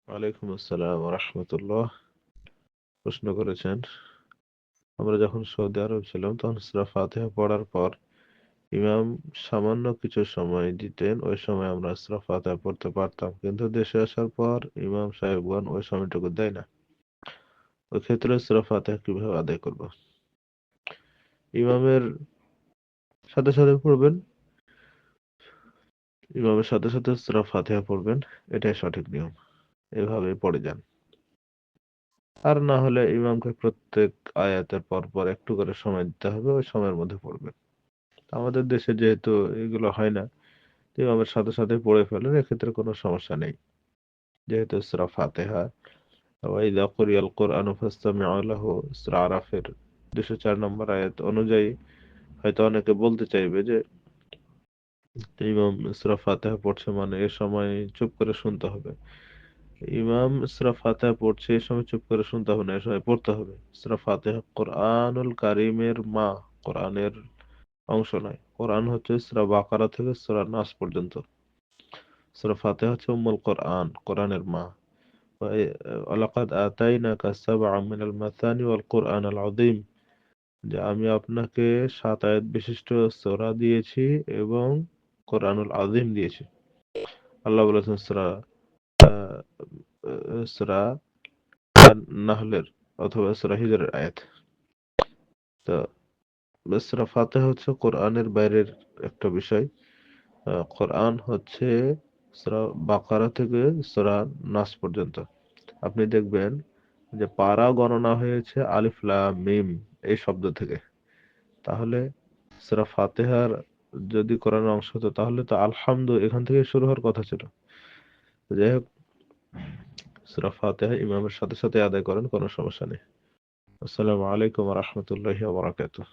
ওয়ালাইকুম আসসালাম ওয়া রাহমাতুল্লাহ। প্রশ্ন করেছেন, আমরা যখন সৌদি আরব ছিলাম তখন সূরা ফাতিহা পড়ার পর ইমাম সামান্য কিছু সময় দিতেন, ওই সময় আমরা সূরা ফাতিহা পড়তে পারতাম, কিন্তু দেশে আসার পর ইমাম সাহেবগণ ওই সময়টুকু দেয় না। ওই ক্ষেত্রে সূরা ফাতিহা কিভাবে আদায় করব? ইমামের সাথে সাথে পড়বেন, ইমামের সাথে সাথে সূরা ফাতিহা পড়বেন, এটাই সঠিক নিয়ম। এভাবে পড়ে যান। আর না হলে ইমামকে প্রত্যেক আয়াতের পর পর একটু করে সময় দিতে হবে, ওই সময়ের মধ্যে পড়বেন। আমাদের দেশে যেহেতু এগুলো হয় না, তো ইমামের সাথে সাথে পড়ে ফেলেন, এক্ষেত্রে কোনো সমস্যা নেই। যেহেতু সূরা ফাতিহা ওয়া ইযা কুরিয়াল কুরআনু ফাসতামি'উ লাহু, সূরা আরাফের 204 নম্বর আয়াত অনুযায়ী হয়তো অনেকে বলতে চাইবে যে ইমাম সূরা ফাতিহা পড়ছে মানে এ সময় চুপ করে শুনতে হবে। ইমাম সূরা ফাতিহা পড়ছে, এ সময় চুপ করে শুনতে হবে না, এ সময় পড়তে হবে। সূরা ফাতিহা কোরআনুল কারীমের মা, কোরআনের অংশ নয়। কোরআন হচ্ছে সূরা বাকারা থেকে সূরা নাস পর্যন্ত। সূরা ফাতিহা হচ্ছে উম্মুল কোরআন, কোরআনের মা। ওয়ালাকাদ আতাইনাকা সাবআম মিনাল মাসানি ওয়াল কোরআনাল আযীম, যে আমি আপনাকে 7 আয়াত বিশিষ্ট সূরা দিয়েছি এবং কোরআনুল আযীম দিয়েছি। আল্লাহ বলেছেন আহ, সূরা নাহলের অথবা সূরা হিজরের আয়াত। তো সূরা ফাতিহা হচ্ছে কোরআনের বাইরের একটা বিষয়। কোরআন হচ্ছে সূরা বাকারা থেকে সূরা নাস পর্যন্ত। আপনি দেখবেন যে পারা গণনা হয়েছে আলিফ লাম মিম এই শব্দ থেকে। তাহলে সূরা ফাতিহার যদি কোরআনের অংশ হতো তাহলে তো আলহামদু এখান থেকে শুরু হওয়ার কথা ছিল। তো যাই হোক, সূরা ফাতিহা ইমামের সাথে সাথে আদায় করেন, কোনো সমস্যা নেই। আসসালামু আলাইকুম ওয়া রাহমাতুল্লাহি ওয়া বারাকাতুহু।